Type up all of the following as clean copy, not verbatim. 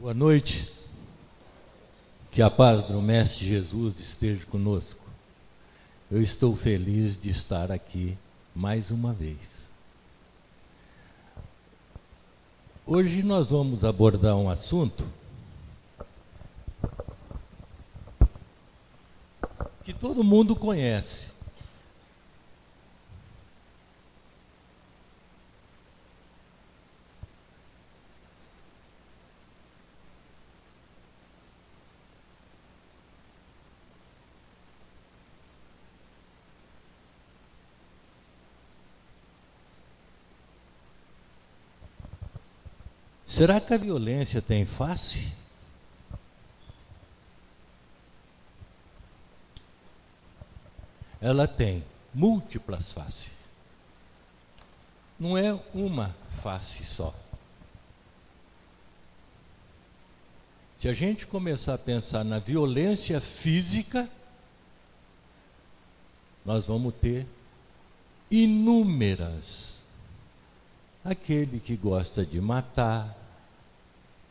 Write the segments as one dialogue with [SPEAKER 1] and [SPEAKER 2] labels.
[SPEAKER 1] Boa noite, que a paz do Mestre Jesus esteja conosco. Eu estou feliz de estar aqui mais uma vez. Hoje nós vamos abordar um assunto que todo mundo conhece. Será que a violência tem face? Ela tem múltiplas faces. Não é uma face só. Se a gente começar a pensar na violência física, nós vamos ter inúmeras. Aquele que gosta de matar,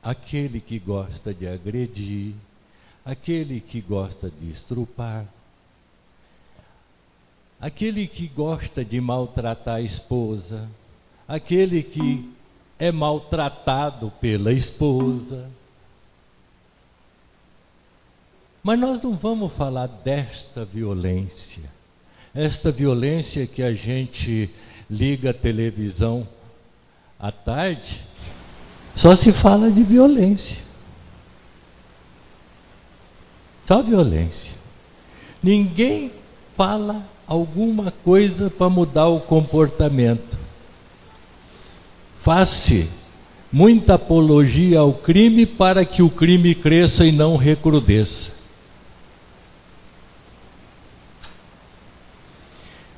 [SPEAKER 1] aquele que gosta de agredir, aquele que gosta de estrupar, aquele que gosta de maltratar a esposa, aquele que é maltratado pela esposa. Mas nós não vamos falar desta violência, esta violência que a gente liga a televisão à tarde, só se fala de violência. Só violência. Ninguém fala alguma coisa para mudar o comportamento. Faz-se muita apologia ao crime para que o crime cresça e não recrudesça.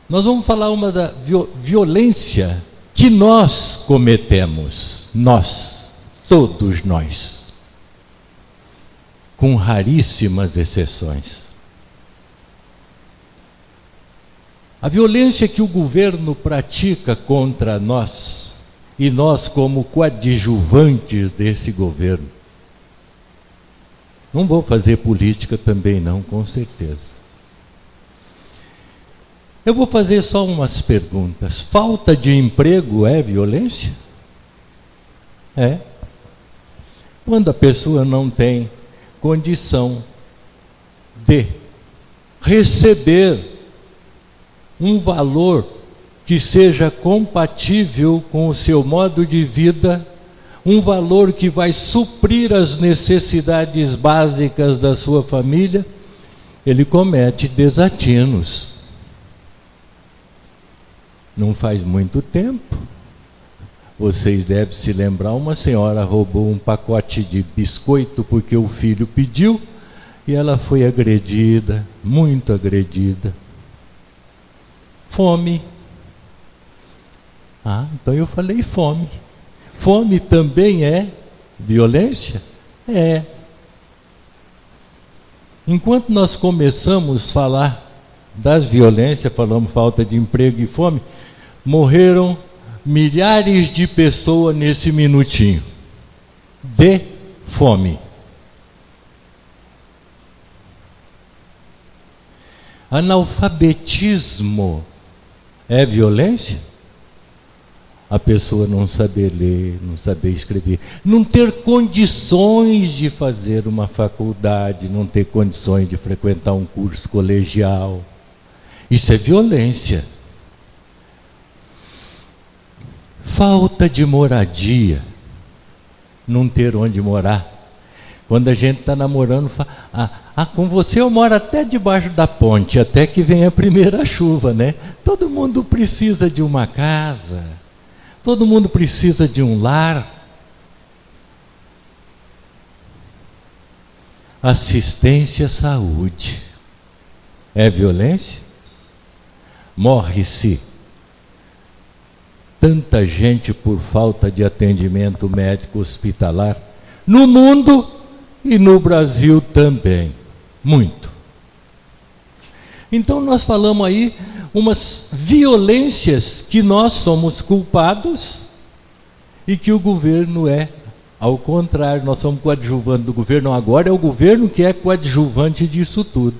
[SPEAKER 1] Nós vamos falar uma da violência que nós cometemos, nós, todos nós, com raríssimas exceções. A violência que o governo pratica contra nós, e nós como coadjuvantes desse governo. Não vou fazer política também não, com certeza. Eu vou fazer só umas perguntas. Falta de emprego é violência? É. Quando a pessoa não tem condição de receber um valor que seja compatível com o seu modo de vida, um valor que vai suprir as necessidades básicas da sua família, ele comete desatinos. Não faz muito tempo, vocês devem se lembrar, uma senhora roubou um pacote de biscoito porque o filho pediu e ela foi agredida, muito agredida. Fome. Ah, então eu falei fome. Fome também é violência? É. Enquanto nós começamos a falar das violências, falamos falta de emprego e fome, morreram milhares de pessoas nesse minutinho, de fome. Analfabetismo é violência? A pessoa não saber ler, não saber escrever, não ter condições de fazer uma faculdade, não ter condições de frequentar um curso colegial. Isso é violência. Falta de moradia, não ter onde morar. Quando a gente está namorando, fala, com você eu moro até debaixo da ponte, até que vem a primeira chuva, né? Todo mundo precisa de uma casa, todo mundo precisa de um lar. Assistência à saúde é violência? Morre-se tanta gente por falta de atendimento médico hospitalar, no mundo e no Brasil também, muito. Então nós falamos aí umas violências que nós somos culpados e que o governo é Ao contrário, nós somos coadjuvantes do governo. Agora é o governo que é coadjuvante disso tudo.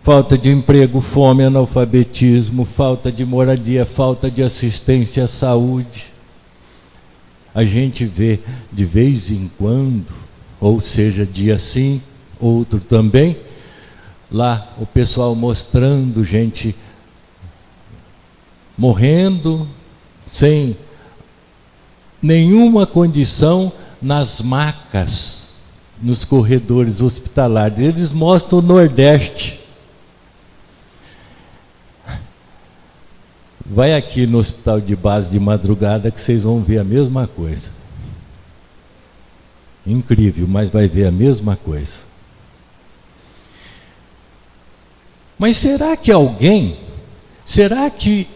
[SPEAKER 1] Falta de emprego, fome, analfabetismo, falta de moradia, falta de assistência à saúde. A gente vê de vez em quando, ou seja, dia sim, outro também, lá o pessoal mostrando gente morrendo sem nenhuma condição nas macas, nos corredores hospitalares. Eles mostram o Nordeste. Vai aqui no hospital de base de madrugada que vocês vão ver a mesma coisa. Incrível, mas vai ver a mesma coisa. Mas será que será que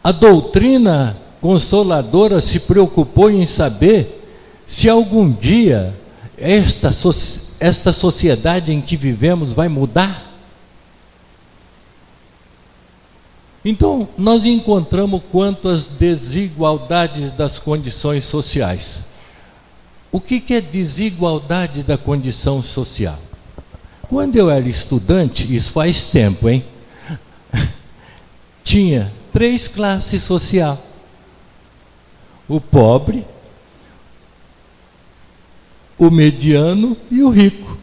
[SPEAKER 1] a doutrina consoladora se preocupou em saber se algum dia esta sociedade em que vivemos vai mudar? Então, nós encontramos quanto às desigualdades das condições sociais. O que é desigualdade da condição social? Quando eu era estudante, isso faz tempo, hein? Tinha 3 classes sociais. O pobre, o mediano e o rico.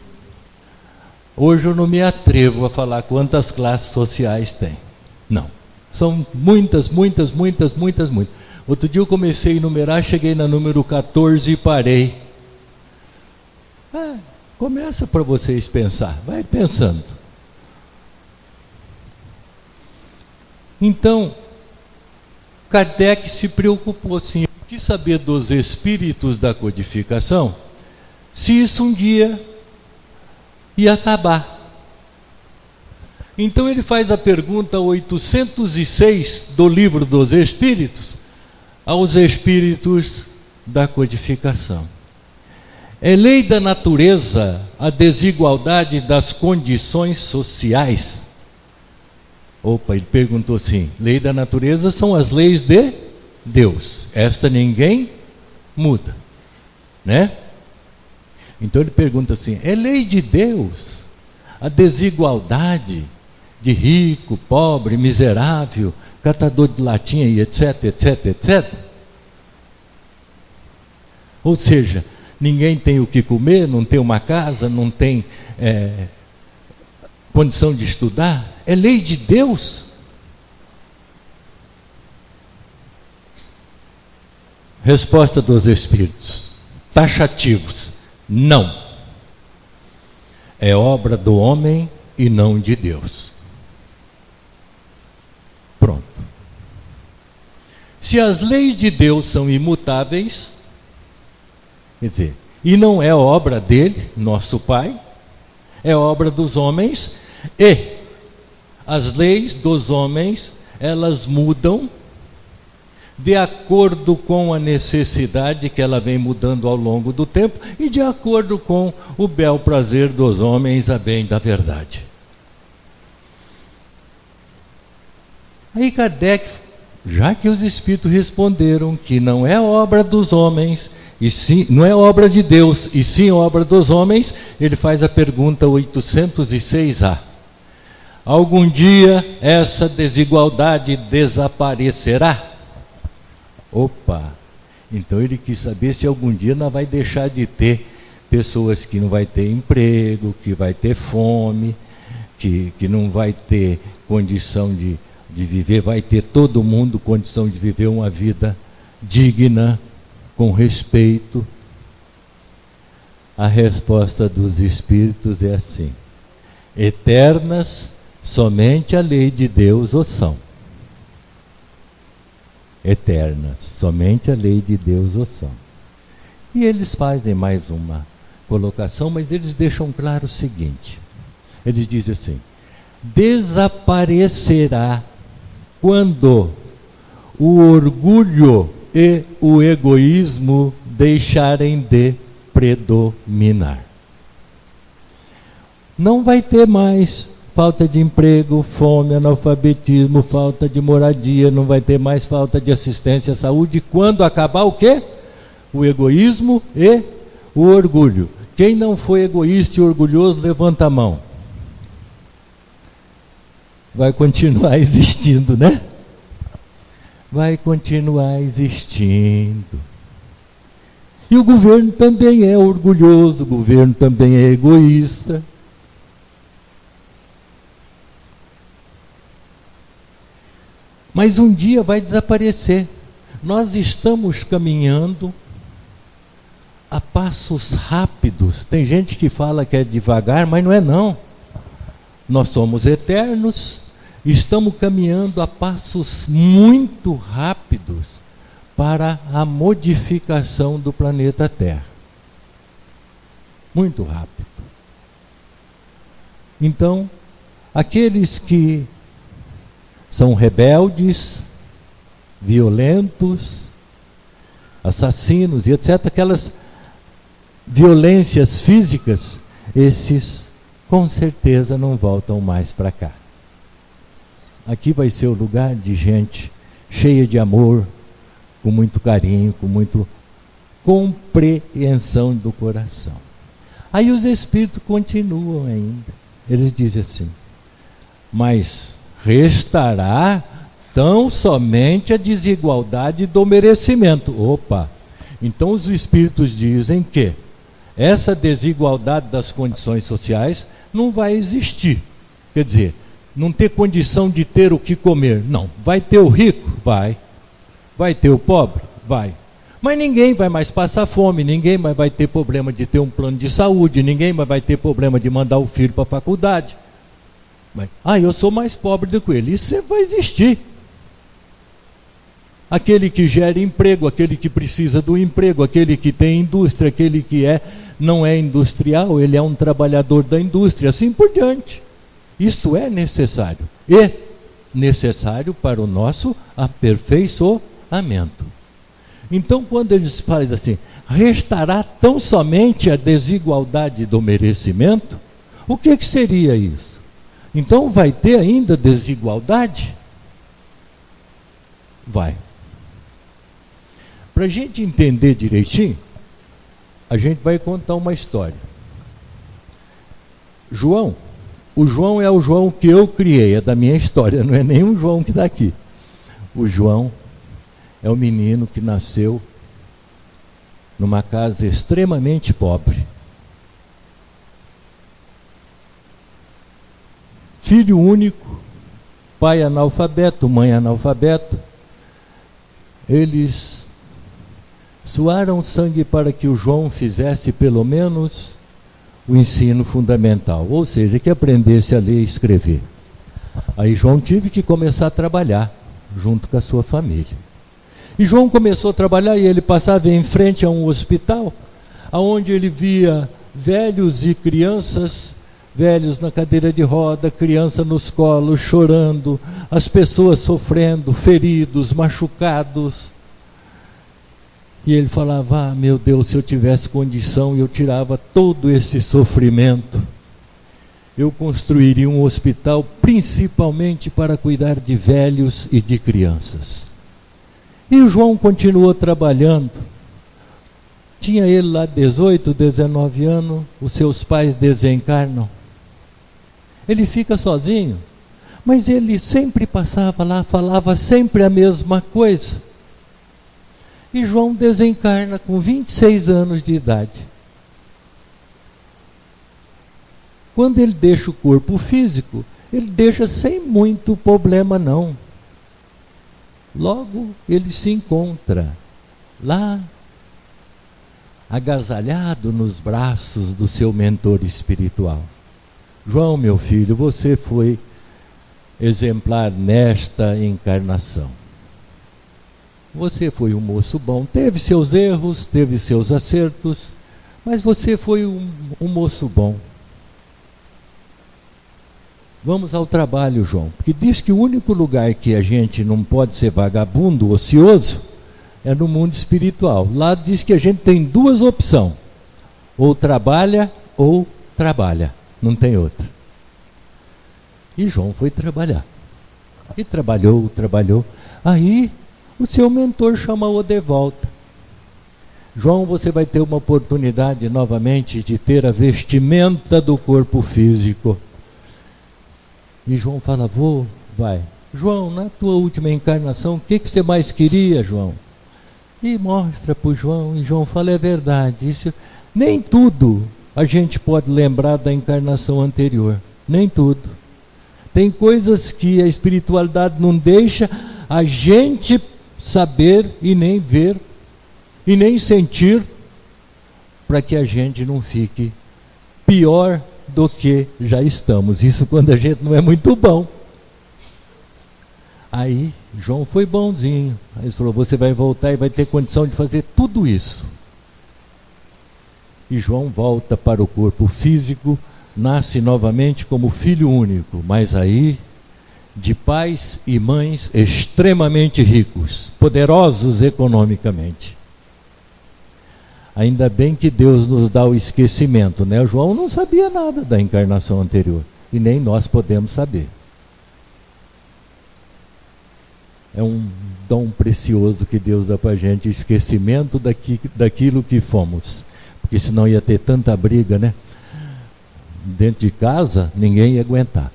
[SPEAKER 1] Hoje eu não me atrevo a falar quantas classes sociais tem. Não. São muitas. Outro dia eu comecei a enumerar, cheguei na número 14 e parei. Começa para vocês pensar, vai pensando. Então, Kardec se preocupou sim, quis saber dos espíritos da codificação, se isso um dia ia acabar. Então ele faz a pergunta 806 do Livro dos Espíritos aos espíritos da codificação. É lei da natureza a desigualdade das condições sociais? Opa, ele perguntou assim, lei da natureza são as leis de Deus. Esta ninguém muda, né? Então ele pergunta assim, é lei de Deus a desigualdade de rico, pobre, miserável, catador de latinha e etc. Ou seja, ninguém tem o que comer, não tem uma casa, não tem condição de estudar. É lei de Deus? Resposta dos espíritos, taxativos, não. É obra do homem e não de Deus. Pronto. Se as leis de Deus são imutáveis, quer dizer, e não é obra dele, nosso Pai, é obra dos homens, e as leis dos homens, elas mudam de acordo com a necessidade que ela vem mudando ao longo do tempo e de acordo com o bel prazer dos homens a bem da verdade. Aí Kardec, já que os espíritos responderam que não é obra dos homens, e sim, não é obra de Deus, e sim obra dos homens, ele faz a pergunta 806A. Algum dia essa desigualdade desaparecerá? Opa! Então ele quis saber se algum dia não vai deixar de ter pessoas que não vai ter emprego, que vai ter fome, que não vai ter condição de viver, vai ter todo mundo condição de viver uma vida digna, com respeito. A resposta dos espíritos é assim: eternas somente a lei de Deus o são. Eternas, somente a lei de Deus o são. E eles fazem mais uma colocação, mas eles deixam claro o seguinte: eles dizem assim, desaparecerá quando o orgulho e o egoísmo deixarem de predominar. Não vai ter mais falta de emprego, fome, analfabetismo, falta de moradia, não vai ter mais falta de assistência à saúde. Quando acabar o quê? o egoísmo e o orgulho. Quem não foi egoísta e orgulhoso, levanta a mão. Vai continuar existindo, né? Vai continuar existindo. E o governo também é orgulhoso, o governo também é egoísta. Mas um dia vai desaparecer. Nós estamos caminhando a passos rápidos. Tem gente que fala que é devagar, mas não é não. Nós somos eternos, estamos caminhando a passos muito rápidos para a modificação do planeta Terra. Muito rápido. Então, aqueles que são rebeldes, violentos, assassinos e etc., aquelas violências físicas, esses com certeza não voltam mais para cá. Aqui vai ser o lugar de gente cheia de amor, com muito carinho, com muita compreensão do coração. Aí os espíritos continuam ainda. Eles dizem assim: mas restará tão somente a desigualdade do merecimento. Opa! Então os espíritos dizem que essa desigualdade das condições sociais não vai existir. Quer dizer, não ter condição de ter o que comer. Não. Vai ter o rico? Vai. Vai ter o pobre? Vai. Mas ninguém vai mais passar fome, ninguém mais vai ter problema de ter um plano de saúde, ninguém mais vai ter problema de mandar o filho para a faculdade. Mas, eu sou mais pobre do que ele. Isso sempre vai existir. Aquele que gera emprego, aquele que precisa do emprego, aquele que tem indústria, aquele que não é industrial, ele é um trabalhador da indústria, assim por diante. Isto é necessário. E necessário para o nosso aperfeiçoamento. Então, quando eles fazem assim, restará tão somente a desigualdade do merecimento, o que seria isso? Então, vai ter ainda desigualdade? Vai. Para a gente entender direitinho, a gente vai contar uma história. O João é o João que eu criei, é da minha história, não é nenhum João que está aqui. O João é um menino que nasceu numa casa extremamente pobre. Filho único, pai analfabeto, mãe analfabeta. Eles suaram sangue para que o João fizesse pelo menos o ensino fundamental, ou seja, que aprendesse a ler e escrever. Aí João teve que começar a trabalhar junto com a sua família. E João começou a trabalhar e ele passava em frente a um hospital, onde ele via velhos e crianças, velhos na cadeira de roda, criança nos colos, chorando, as pessoas sofrendo, feridos, machucados. E ele falava, meu Deus, se eu tivesse condição, eu tirava todo esse sofrimento. Eu construiria um hospital principalmente para cuidar de velhos e de crianças. E o João continuou trabalhando. Tinha ele lá 18, 19 anos, os seus pais desencarnam. Ele fica sozinho, mas ele sempre passava lá, falava sempre a mesma coisa. E João desencarna com 26 anos de idade. Quando ele deixa o corpo físico, ele deixa sem muito problema não. Logo ele se encontra lá, agasalhado nos braços do seu mentor espiritual. João, meu filho, você foi exemplar nesta encarnação. Você foi um moço bom, teve seus erros, teve seus acertos, mas você foi um moço bom. Vamos ao trabalho, João, porque diz que o único lugar que a gente não pode ser vagabundo, ocioso, é no mundo espiritual. Lá diz que a gente tem duas opções, ou trabalha, não tem outra. E João foi trabalhar, e trabalhou, aí o seu mentor chamou-o de volta. João, você vai ter uma oportunidade novamente de ter a vestimenta do corpo físico. E João fala, vai. João, na tua última encarnação, o que você mais queria, João? E mostra para o João, e João fala, é verdade, isso, nem tudo a gente pode lembrar da encarnação anterior, nem tudo. Tem coisas que a espiritualidade não deixa a gente saber e nem ver, e nem sentir, para que a gente não fique pior do que já estamos. Isso quando a gente não é muito bom. Aí João foi bonzinho. Aí ele falou, você vai voltar e vai ter condição de fazer tudo isso. E João volta para o corpo físico, nasce novamente como filho único, mas aí de pais e mães extremamente ricos, poderosos economicamente. Ainda bem que Deus nos dá o esquecimento, né? João não sabia nada da encarnação anterior, e nem nós podemos saber. É um dom precioso que Deus dá para a gente, o esquecimento daquilo que fomos. Porque senão ia ter tanta briga, né? Dentro de casa, ninguém ia aguentar.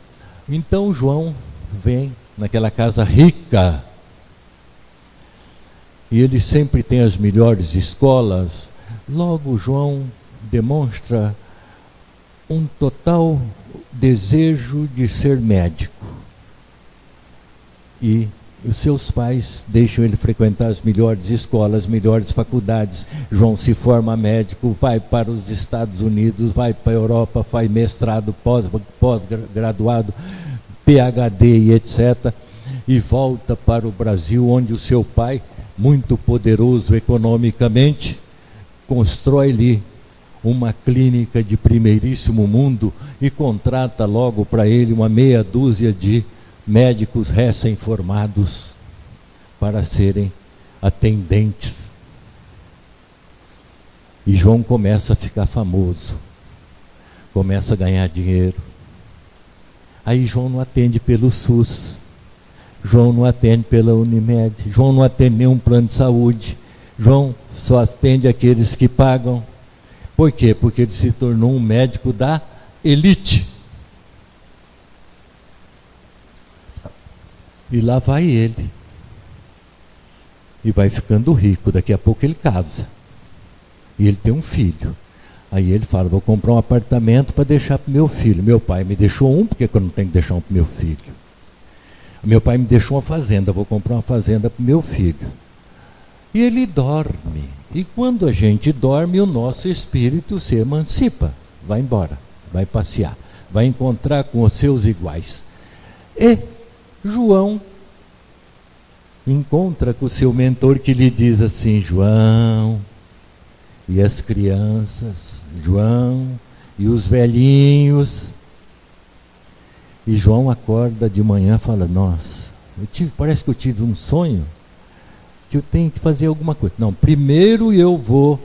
[SPEAKER 1] Então João vem naquela casa rica. E ele sempre tem as melhores escolas. Logo João demonstra um total desejo de ser médico. E os seus pais deixam ele frequentar as melhores escolas, as melhores faculdades. João se forma médico, vai para os Estados Unidos, vai para a Europa, faz mestrado, pós-graduado, PhD e etc. E volta para o Brasil, onde o seu pai, muito poderoso economicamente, constrói-lhe uma clínica de primeiríssimo mundo e contrata logo para ele uma meia dúzia de médicos recém-formados para serem atendentes. E João começa a ficar famoso, começa a ganhar dinheiro. Aí João não atende pelo SUS, João não atende pela Unimed, João não atende nenhum plano de saúde, João só atende aqueles que pagam. Por quê? Porque ele se tornou um médico da elite. E lá vai ele. E vai ficando rico. Daqui a pouco ele casa. E ele tem um filho. Aí ele fala, vou comprar um apartamento para deixar para o meu filho. Meu pai me deixou um, por que eu não tenho que deixar um para o meu filho? Meu pai me deixou uma fazenda, vou comprar uma fazenda para o meu filho. E ele dorme. E quando a gente dorme, o nosso espírito se emancipa. Vai embora, vai passear, vai encontrar com os seus iguais. E João encontra com o seu mentor que lhe diz assim, João, e as crianças, João, e os velhinhos. E João acorda de manhã e fala, nossa, parece que eu tive um sonho, que eu tenho que fazer alguma coisa. Não, primeiro eu vou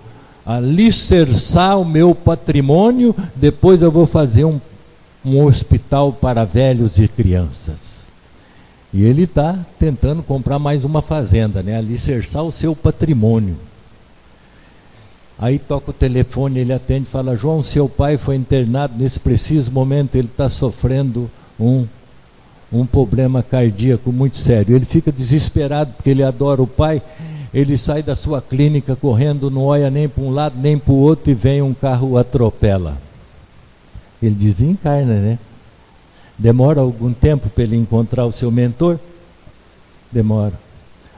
[SPEAKER 1] alicerçar o meu patrimônio, depois eu vou fazer um hospital para velhos e crianças. E ele está tentando comprar mais uma fazenda, né? Alicerçar o seu patrimônio. Aí toca o telefone, ele atende e fala, João, seu pai foi internado nesse preciso momento, ele está sofrendo um problema cardíaco muito sério. Ele fica desesperado porque ele adora o pai, ele sai da sua clínica correndo, não olha nem para um lado nem para o outro e vem um carro o atropela. Ele desencarna, né? Demora algum tempo para ele encontrar o seu mentor? Demora.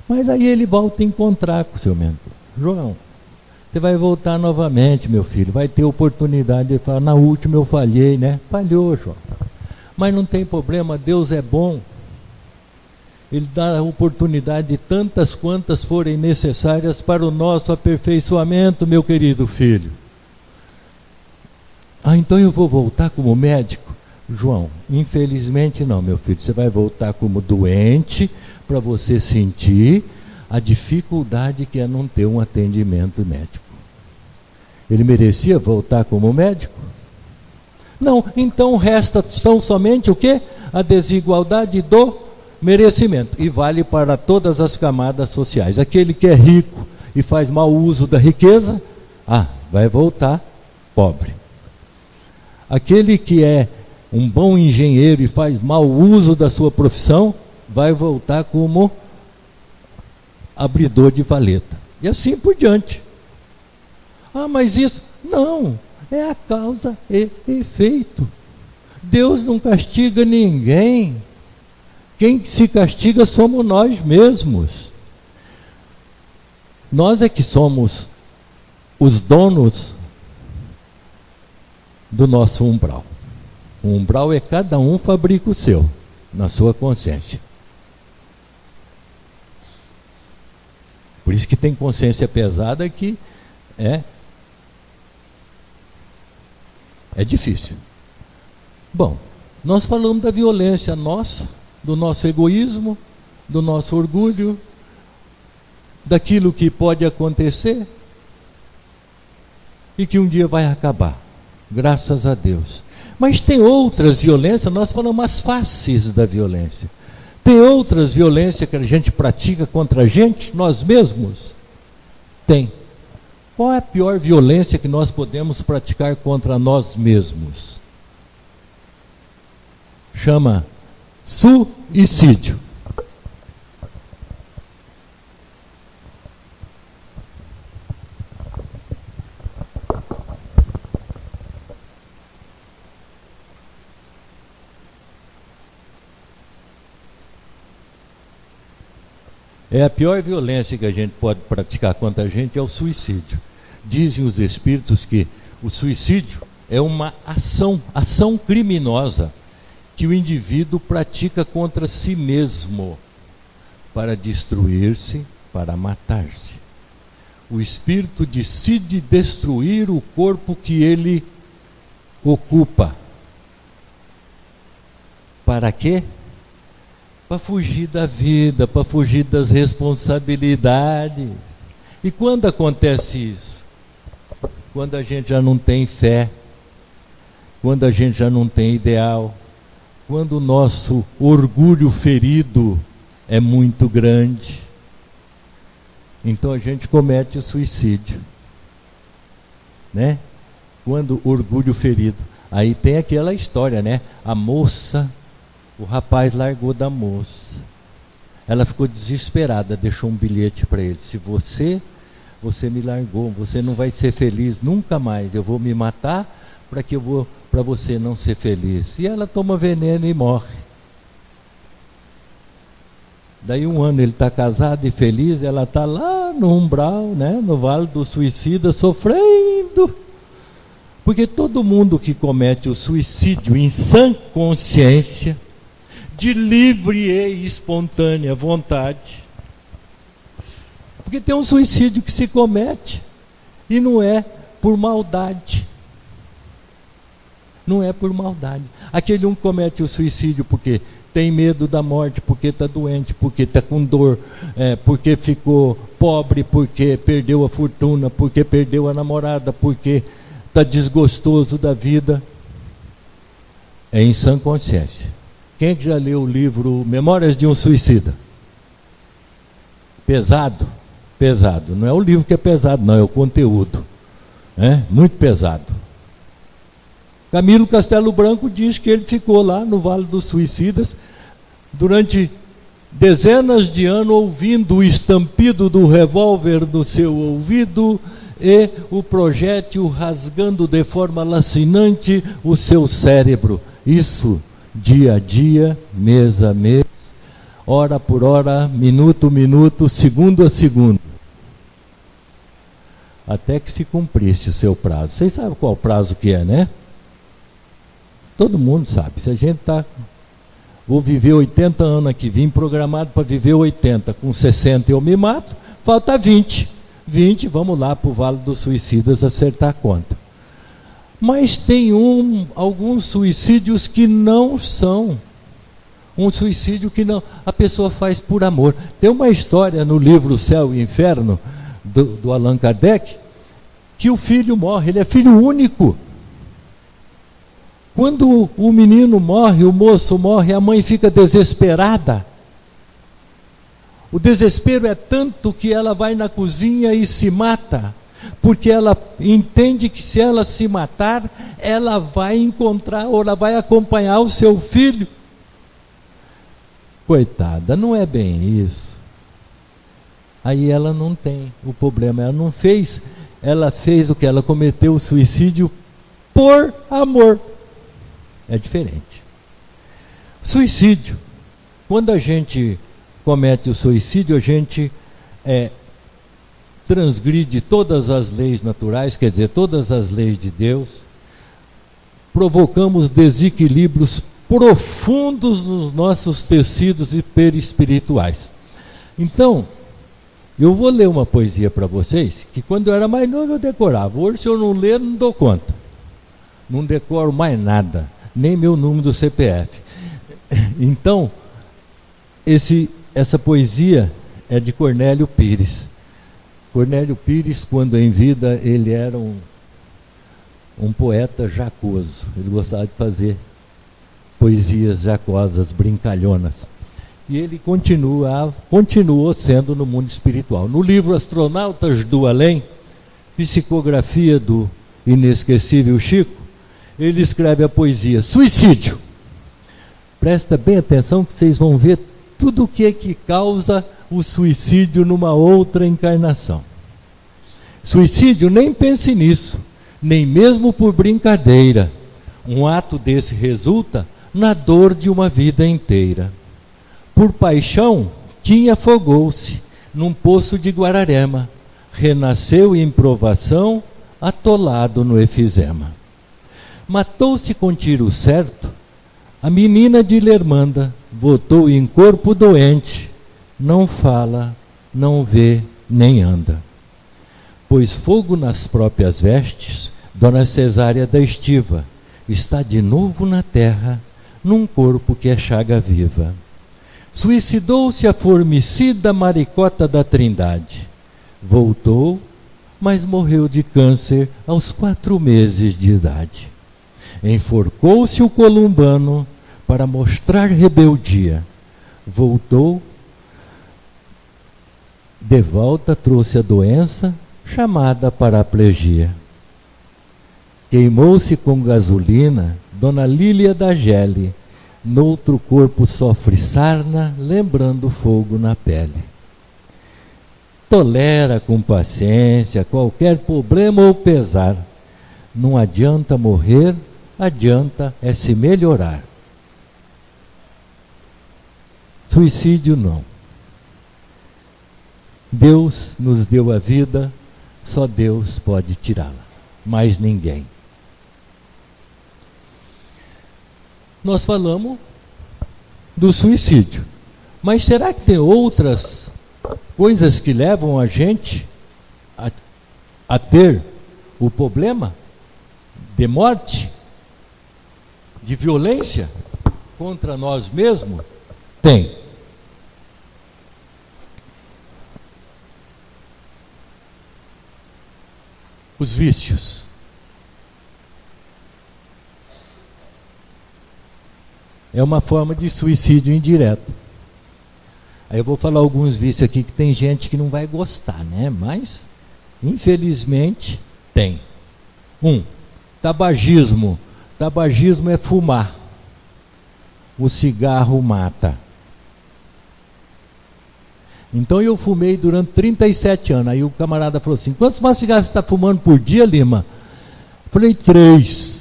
[SPEAKER 1] Mas aí ele volta a encontrar com o seu mentor. João, você vai voltar novamente, meu filho, vai ter oportunidade. Ele fala, na última eu falhei, né? Falhou, João. Mas não tem problema, Deus é bom. Ele dá a oportunidade de tantas quantas forem necessárias para o nosso aperfeiçoamento, meu querido filho. Então eu vou voltar como médico? João, infelizmente não, meu filho, você vai voltar como doente para você sentir a dificuldade que é não ter um atendimento médico. Ele merecia voltar como médico? Não, então resta tão somente o quê? A desigualdade do merecimento. E vale para todas as camadas sociais. Aquele que é rico e faz mau uso da riqueza, vai voltar pobre. Aquele que é um bom engenheiro e faz mau uso da sua profissão, vai voltar como abridor de valeta. E assim por diante. Mas isso... Não, é a causa e efeito. Deus não castiga ninguém. Quem se castiga somos nós mesmos. Nós é que somos os donos do nosso umbral. O umbral é cada um fabrica o seu, na sua consciência. Por isso que tem consciência pesada que é difícil. Bom, nós falamos da violência nossa, do nosso egoísmo, do nosso orgulho, daquilo que pode acontecer e que um dia vai acabar, graças a Deus. Mas tem outras violências, nós falamos as faces da violência. Tem outras violências que a gente pratica contra a gente, nós mesmos? Tem. Qual é a pior violência que nós podemos praticar contra nós mesmos? Chama suicídio. É a pior violência que a gente pode praticar contra a gente, é o suicídio. Dizem os espíritos que o suicídio é uma ação criminosa que o indivíduo pratica contra si mesmo para destruir-se, para matar-se. O espírito decide destruir o corpo que ele ocupa. Para quê? Para fugir da vida, para fugir das responsabilidades. E quando acontece isso? Quando a gente já não tem fé, quando a gente já não tem ideal, quando o nosso orgulho ferido é muito grande, então a gente comete o suicídio, né? Quando o orgulho ferido, aí tem aquela história, né? A moça, o rapaz largou da moça, ela ficou desesperada, deixou um bilhete para ele: se você me largou, você não vai ser feliz nunca mais, eu vou me matar para você não ser feliz. E ela toma veneno e morre. Daí um ano ele está casado e feliz, ela está lá no umbral, né, no Vale do Suicida, sofrendo. Porque todo mundo que comete o suicídio em sã consciência, de livre e espontânea vontade, porque tem um suicídio que se comete e não é por maldade. Não é por maldade. Aquele um comete o suicídio porque tem medo da morte, porque está doente, porque está com dor, porque ficou pobre, porque perdeu a fortuna, porque perdeu a namorada, porque está desgostoso da vida. É em sã consciência. Quem é que já leu o livro Memórias de um Suicida? Pesado? Pesado. Não é o livro que é pesado, não, é o conteúdo. Muito pesado. Camilo Castelo Branco diz que ele ficou lá no Vale dos Suicidas durante dezenas de anos ouvindo o estampido do revólver no seu ouvido e o projétil rasgando de forma lacinante o seu cérebro. Isso dia a dia, mês a mês, hora por hora, minuto a minuto, segundo a segundo, até que se cumprisse o seu prazo. Vocês sabem qual prazo que é, né? Todo mundo sabe. Se a gente vou viver 80 anos aqui, vim programado para viver 80, com 60 eu me mato, falta 20, vamos lá para o Vale dos Suicidas acertar a conta. Mas tem alguns suicídios que não são um suicídio que não, a pessoa faz por amor. Tem uma história no livro Céu e Inferno, do Allan Kardec, que o filho morre, ele é filho único. Quando o menino morre, o moço morre, a mãe fica desesperada. O desespero é tanto que ela vai na cozinha e se mata, porque ela entende que se ela se matar, ela vai encontrar ou ela vai acompanhar o seu filho. Coitada, não é bem isso. Aí ela não tem o problema, ela não fez, ela fez o que? Ela cometeu o suicídio por amor. É diferente. Suicídio. Quando a gente comete o suicídio, a gente transgride todas as leis naturais, quer dizer, todas as leis de Deus, provocamos desequilíbrios profundos nos nossos tecidos perispirituais. Então, eu vou ler uma poesia para vocês, que quando eu era mais novo eu decorava. Hoje, se eu não ler, não dou conta. Não decoro mais nada, nem meu número do CPF. Então, essa poesia é de Cornélio Pires. Cornélio Pires, quando em vida, ele era um poeta jacoso. Ele gostava de fazer poesias jacosas, brincalhonas. E ele continuou sendo no mundo espiritual. No livro Astronautas do Além, psicografia do inesquecível Chico, ele escreve a poesia Suicídio. Presta bem atenção que vocês vão ver tudo o que é que causa o suicídio numa outra encarnação. Suicídio, nem pense nisso, nem mesmo por brincadeira. Um ato desse resulta na dor de uma vida inteira. Por paixão, Tim afogou-se num poço de Guararema, renasceu em provação, atolado no efizema. Matou-se com tiro certo a menina de Lermanda, voltou em corpo doente, não fala, não vê, nem anda. Pôs fogo nas próprias vestes, Dona Cesária da Estiva, está de novo na terra, num corpo que é chaga viva. Suicidou-se a formicida Maricota da Trindade. Voltou, mas morreu de câncer aos 4 meses de idade. Enforcou-se o columbano para mostrar rebeldia. Voltou, de volta trouxe a doença chamada paraplegia. Queimou-se com gasolina Dona Lília da Gele, noutro corpo sofre sarna, lembrando fogo na pele. Tolera com paciência qualquer problema ou pesar. Não adianta morrer, adianta é se melhorar. Suicídio não. Deus nos deu a vida, só Deus pode tirá-la, mais ninguém. Nós falamos do suicídio, mas será que tem outras coisas que levam a gente a ter o problema de morte, de violência contra nós mesmos? Tem. Os vícios. É uma forma de suicídio indireto. Aí eu vou falar alguns vícios aqui que tem gente que não vai gostar, né? Mas, infelizmente, tem. Tabagismo. Tabagismo é fumar. O cigarro mata. Então eu fumei durante 37 anos. Aí o camarada falou assim: quantos mais cigarros você está fumando por dia, Lima? Eu falei: 3.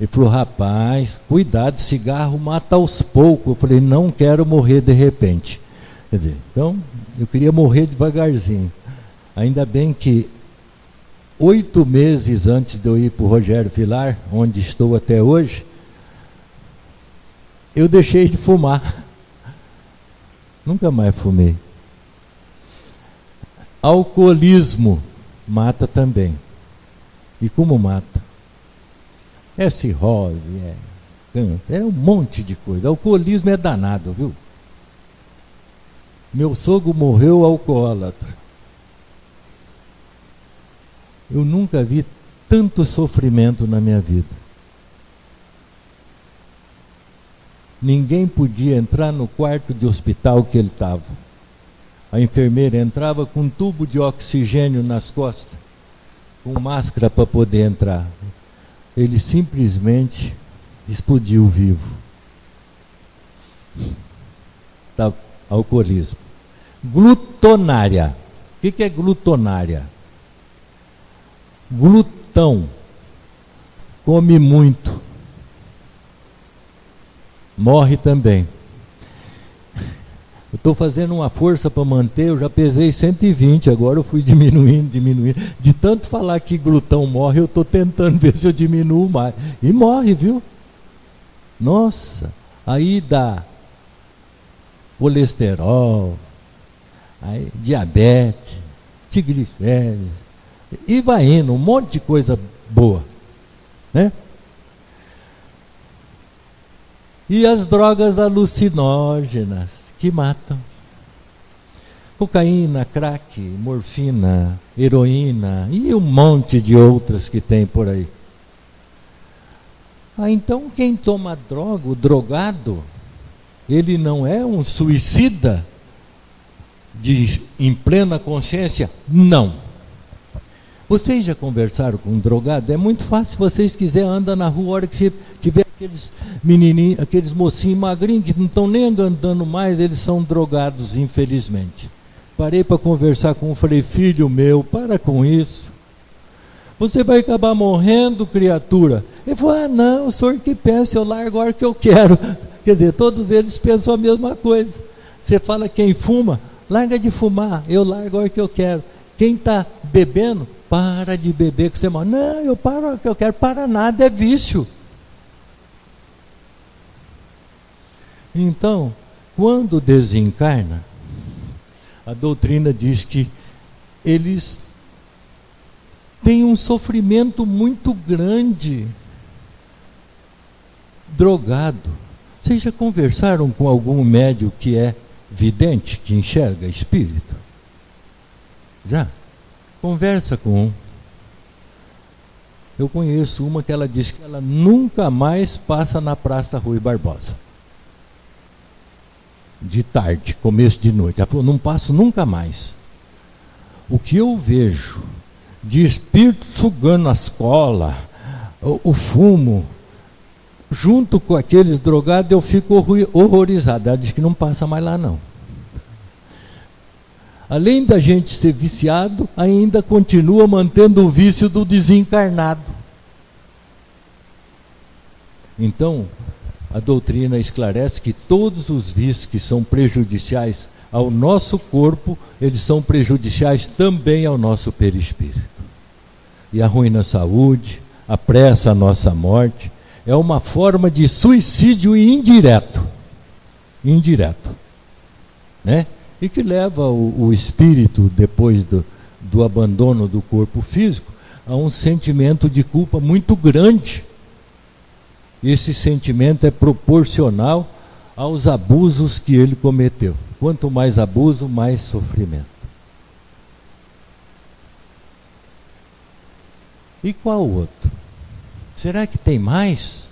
[SPEAKER 1] Ele falou: rapaz, cuidado, cigarro mata aos poucos. Eu falei: não quero morrer de repente. Quer dizer, então eu queria morrer devagarzinho. Ainda bem que 8 meses antes de eu ir para o Rogério Vilar, onde estou até hoje, eu deixei de fumar. Nunca mais fumei. Alcoolismo mata também. E como mata? É cirrose, é câncer, é um monte de coisa. Alcoolismo é danado, viu? Meu sogro morreu alcoólatra. Eu nunca vi tanto sofrimento na minha vida. Ninguém podia entrar no quarto de hospital que ele estava. A enfermeira entrava com um tubo de oxigênio nas costas, com máscara para poder entrar. Ele simplesmente explodiu vivo. Tá, alcoolismo. Glutonária. O que é glutonária? Glutão. Come muito. Morre também. Eu estou fazendo uma força para manter, eu já pesei 120, agora eu fui diminuindo. De tanto falar que glutão morre, eu estou tentando ver se eu diminuo mais. E morre, viu? Nossa, aí dá colesterol, aí diabetes, triglicérides, e vai indo, um monte de coisa boa, né? E as drogas alucinógenas, que matam. Cocaína, crack, morfina, heroína e um monte de outras que tem por aí. Então quem toma droga, o drogado, ele não é um suicida em plena consciência? Não. Vocês já conversaram com um drogado? É muito fácil, se vocês quiserem, anda na rua, a hora que tiver aqueles menininhos, aqueles mocinhos magrinhos que não estão nem andando mais, eles são drogados, infelizmente. Parei para conversar com um, falei, filho meu, para com isso. Você vai acabar morrendo, criatura. Ele falou, não, o senhor que pensa, eu largo a hora que eu quero. Quer dizer, todos eles pensam a mesma coisa. Você fala, quem fuma, larga de fumar, eu largo a hora que eu quero. Quem está bebendo, para de beber que você morre. Não, eu paro a hora que eu quero, para nada, é vício. Então, quando desencarna, a doutrina diz que eles têm um sofrimento muito grande. Drogado. Vocês já conversaram com algum médium que é vidente, que enxerga espírito? Já? Conversa com um. Eu conheço uma que ela diz que ela nunca mais passa na Praça Rui Barbosa. De tarde, começo de noite. Ela falou, não passo nunca mais. O que eu vejo de espírito sugando as colas, o fumo, junto com aqueles drogados, eu fico horrorizado. Ela diz que não passa mais lá não. Além da gente ser viciado, ainda continua mantendo o vício do desencarnado. Então, a doutrina esclarece que todos os vícios que são prejudiciais ao nosso corpo, eles são prejudiciais também ao nosso perispírito. E arruína a saúde, apressa a nossa morte, é uma forma de suicídio indireto. Indireto. Né? E que leva o espírito, depois do abandono do corpo físico, a um sentimento de culpa muito grande. Esse sentimento é proporcional aos abusos que ele cometeu. Quanto mais abuso, mais sofrimento. E qual outro? Será que tem mais?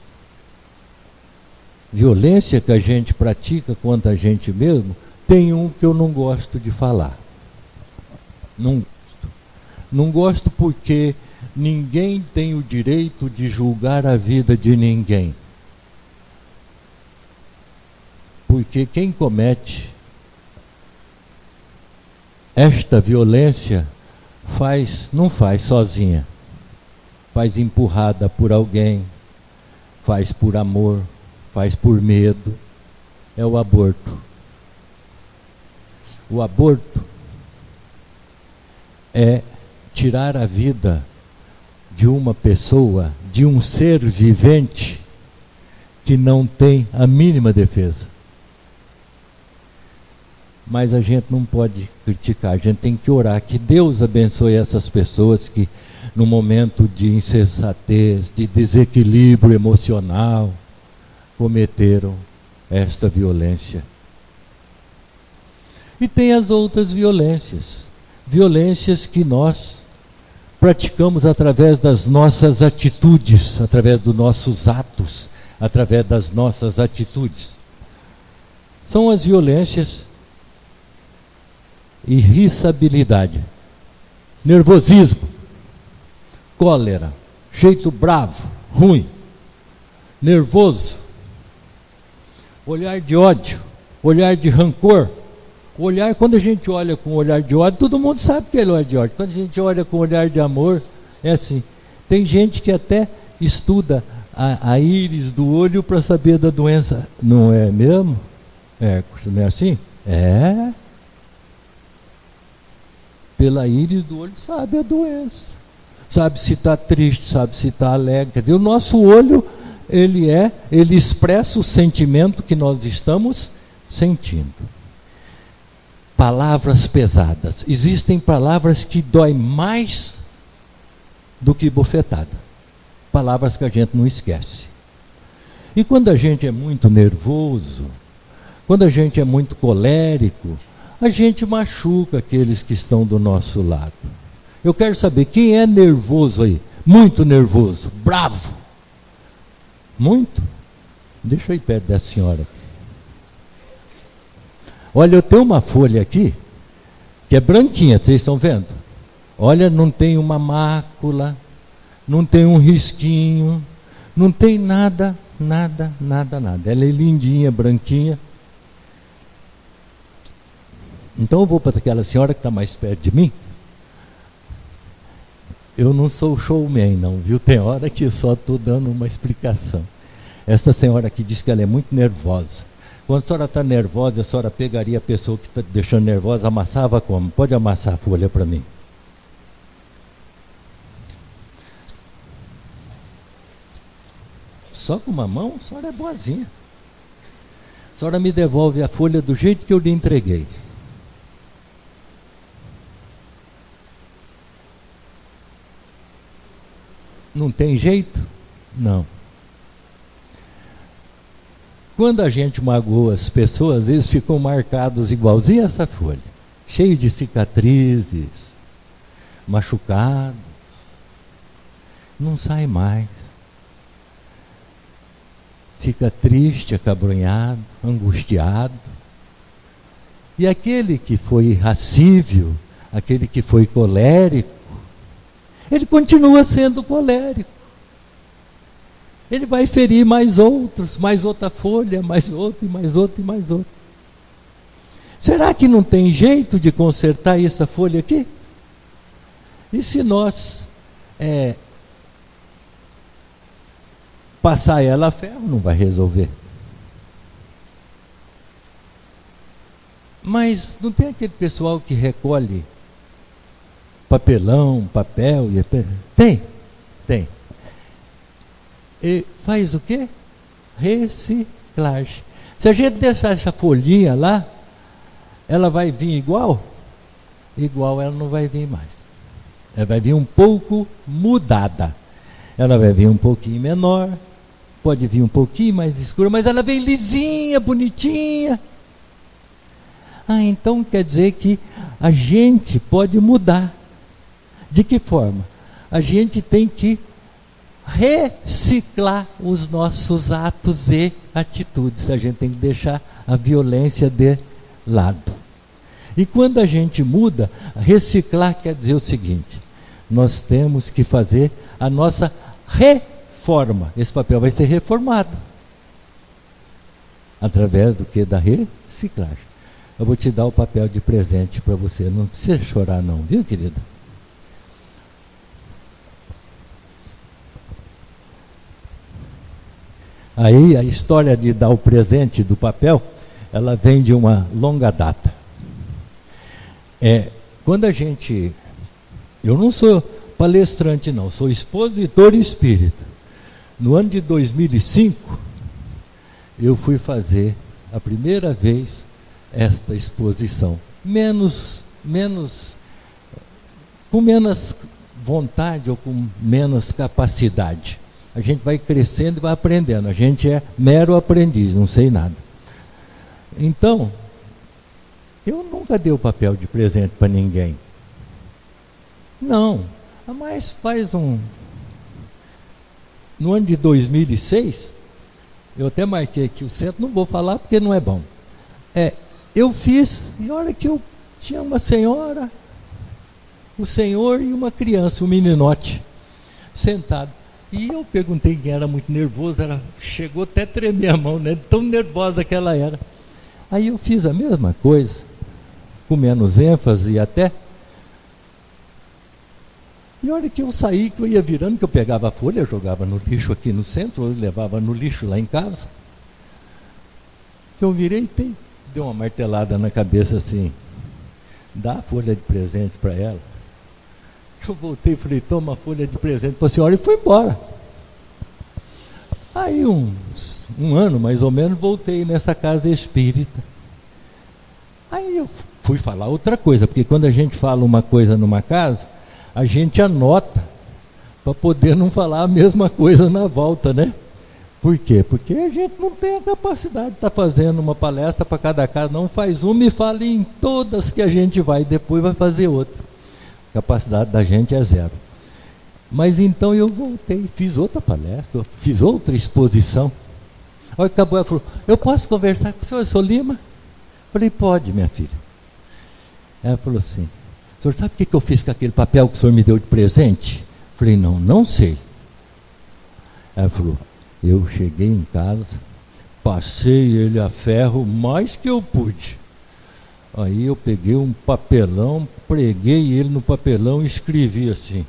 [SPEAKER 1] Violência que a gente pratica contra a gente mesmo? Tem um que eu não gosto de falar. Não gosto. Não gosto porque ninguém tem o direito de julgar a vida de ninguém. Porque quem comete esta violência não faz sozinha. Faz empurrada por alguém, faz por amor, faz por medo. É o aborto. O aborto é tirar a vida de uma pessoa, de um ser vivente que não tem a mínima defesa. Mas a gente não pode criticar, a gente tem que orar que Deus abençoe essas pessoas que no momento de insensatez, de desequilíbrio emocional, cometeram esta violência. E tem as outras violências, violências que nós praticamos através das nossas atitudes, através dos nossos atos, através das nossas atitudes. São as violências irritabilidade, nervosismo, cólera, jeito bravo, ruim, nervoso, olhar de ódio, olhar de rancor. Olhar, quando a gente olha com olhar de ódio, todo mundo sabe que é olhar de ódio. Quando a gente olha com olhar de amor, é assim. Tem gente que até estuda a íris do olho para saber da doença. Não é mesmo? Não é assim? É. Pela íris do olho sabe a doença. Sabe se está triste, sabe se está alegre. Quer dizer, o nosso olho, ele expressa o sentimento que nós estamos sentindo. Palavras pesadas. Existem palavras que doem mais do que bofetada. Palavras que a gente não esquece. E quando a gente é muito nervoso, quando a gente é muito colérico, a gente machuca aqueles que estão do nosso lado. Eu quero saber, quem é nervoso aí? Muito nervoso, bravo. Muito? Deixa eu ir perto da senhora aqui. Olha, eu tenho uma folha aqui, que é branquinha, vocês estão vendo? Olha, não tem uma mácula, não tem um risquinho, não tem nada. Ela é lindinha, branquinha. Então eu vou para aquela senhora que está mais perto de mim. Eu não sou showman não, viu? Tem hora que eu só estou dando uma explicação. Essa senhora aqui diz que ela é muito nervosa. Quando a senhora está nervosa, a senhora pegaria a pessoa que está deixando nervosa, amassava como? Pode amassar a folha para mim. Só com uma mão, a senhora é boazinha. A senhora me devolve a folha do jeito que eu lhe entreguei. Não tem jeito? Não. Quando a gente magoa as pessoas, eles ficam marcados igualzinho a essa folha, cheio de cicatrizes, machucados, não sai mais. Fica triste, acabrunhado, angustiado. E aquele que foi irascível, aquele que foi colérico, ele continua sendo colérico. Ele vai ferir mais outros, mais outra folha, mais outro, e mais outro, e mais outro. Será que não tem jeito de consertar essa folha aqui? E se nós passar ela a ferro, não vai resolver. Mas não tem aquele pessoal que recolhe papelão, papel e... Tem. E faz o quê? Reciclagem. Se a gente deixar essa folhinha lá, ela vai vir igual? Igual ela não vai vir mais. Ela vai vir um pouco mudada. Ela vai vir um pouquinho menor, pode vir um pouquinho mais escura, mas ela vem lisinha, bonitinha. Então quer dizer que a gente pode mudar. De que forma? A gente tem que reciclar os nossos atos e atitudes. A gente tem que deixar a violência de lado. E quando a gente muda, reciclar quer dizer o seguinte: nós temos que fazer a nossa reforma. Esse papel vai ser reformado através do que? Da reciclagem. Eu vou te dar o papel de presente para você. Não precisa chorar não, viu, querida? Aí a história de dar o presente do papel, ela vem de uma longa data. Quando a gente... Eu não sou palestrante não, sou expositor espírita. No ano de 2005, eu fui fazer a primeira vez esta exposição. Com menos vontade ou com menos capacidade. A gente vai crescendo e vai aprendendo. A gente é mero aprendiz, não sei nada. Então, eu nunca dei o papel de presente para ninguém. Não. Mas faz no ano de 2006, eu até marquei aqui o centro, não vou falar porque não é bom. Eu fiz, e a hora que eu tinha uma senhora, o senhor e uma criança, um meninote, sentado. E eu perguntei quem era muito nervoso, ela chegou até a tremer a mão, né? Tão nervosa que ela era. Aí eu fiz a mesma coisa, com menos ênfase até. E a hora que eu saí, que eu ia virando, que eu pegava a folha, eu jogava no lixo aqui no centro, eu levava no lixo lá em casa. Que eu virei e dei uma martelada na cabeça assim, dá a folha de presente para ela. Eu voltei e falei, toma a folha de presente para a senhora, e fui embora. Aí um ano mais ou menos, voltei nessa casa espírita. Aí eu fui falar outra coisa, porque quando a gente fala uma coisa numa casa, a gente anota para poder não falar a mesma coisa na volta, né? Por quê? Porque a gente não tem a capacidade de estar fazendo uma palestra para cada casa, não faz uma e fala em todas que a gente vai, depois vai fazer outra. A capacidade da gente é zero. Mas então eu voltei, fiz outra palestra, fiz outra exposição. A hora que acabou, ela falou, eu posso conversar com o senhor, eu sou Lima? Falei, pode, minha filha. Ela falou assim, o senhor sabe o que eu fiz com aquele papel que o senhor me deu de presente? Falei, não sei. Ela falou, eu cheguei em casa, passei ele a ferro mais que eu pude. Aí eu peguei um papelão, preguei ele no papelão e escrevi assim,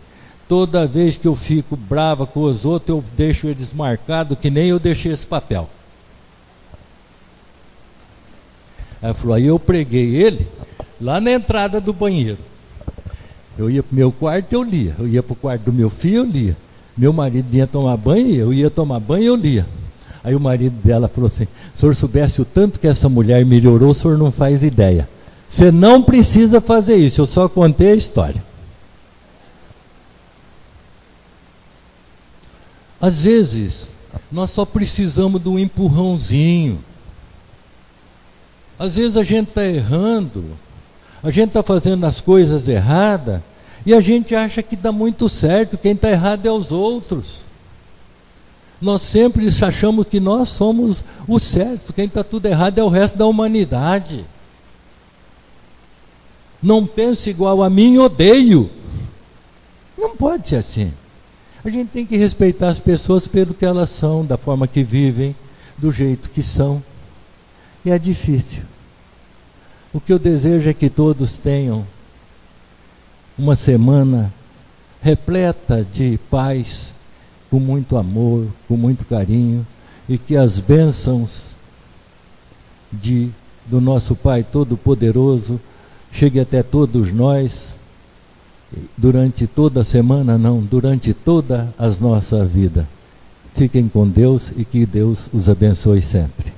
[SPEAKER 1] toda vez que eu fico brava com os outros, eu deixo eles marcados que nem eu deixei esse papel. Ela falou, aí eu preguei ele lá na entrada do banheiro. Eu ia para o meu quarto, eu lia. Eu ia para o quarto do meu filho, eu lia. Meu marido ia tomar banho, eu ia tomar banho, eu lia. Aí o marido dela falou assim, se o senhor soubesse o tanto que essa mulher melhorou, o senhor não faz ideia. Você não precisa fazer isso, eu só contei a história. Às vezes, nós só precisamos de um empurrãozinho. Às vezes a gente está errando, a gente está fazendo as coisas erradas, e a gente acha que dá muito certo, quem está errado é os outros. Nós sempre achamos que nós somos o certo, quem está tudo errado é o resto da humanidade. Não pense igual a mim, odeio. Não pode ser assim. A gente tem que respeitar as pessoas pelo que elas são, da forma que vivem, do jeito que são. E é difícil. O que eu desejo é que todos tenham uma semana repleta de paz, com muito amor, com muito carinho, e que as bênçãos do nosso Pai Todo-Poderoso cheguem até todos nós, durante toda a semana, não, durante toda a nossa vida. Fiquem com Deus e que Deus os abençoe sempre.